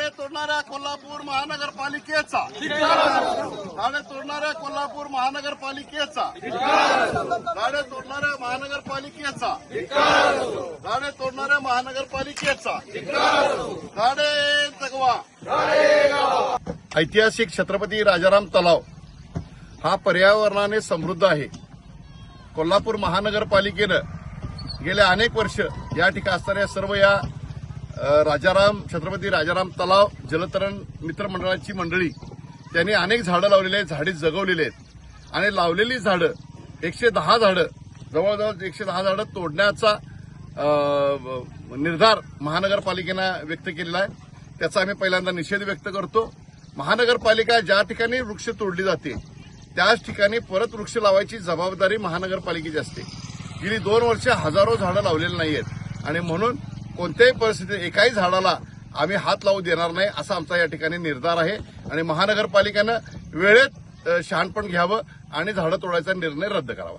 झाडे तोडणाऱ्या कोल्हापूर महानगरपालिकेचा झाडे तोडणाऱ्या कोल्हापूर महानगरपालिकेचा झाडे तोडणाऱ्या महानगरपालिकेचा झाडे तोडणाऱ्या महानगरपालिकेचा झाडे जगवा। ऐतिहासिक छत्रपती राजाराम तलाव हा पर्यावरणाने समृद्ध आहे। कोल्हापूर महानगरपालिकेनं गेल्या अनेक वर्ष या ठिकाणी असणाऱ्या सर्व या छत्रपती राजाराम तलाव जलतरण मित्र मंडळाची मंडळी त्यांनी अनेक झाडं लावलेली आहेत, झाडे जगवलेली आहेत आणि लावलेली झाडं 110 झाडं जवळजवळ 110 झाडं तोडण्याचा निर्धार महानगरपालिकेनं व्यक्त केलेला आहे। त्याचा आम्ही पहिल्यांदा निषेध व्यक्त करतो। महानगरपालिका ज्या ठिकाणी वृक्ष तोडली जाते त्याच ठिकाणी परत वृक्ष लावायची जबाबदारी महानगरपालिकेची असते। गेली 2 वर्ष हजारो झाडं लावलेली नाहीयेत आणि म्हणून कोणत्याही परिस्थितीत एकाही झाडाला आम्ही हात लावू देणार नाही असा आमचा या ठिकाणी निर्धार आहे आणि महानगरपालिकेनं वेळेत शहाणपण घ्यावं आणि झाडं तोडायचा निर्णय रद्द करावा।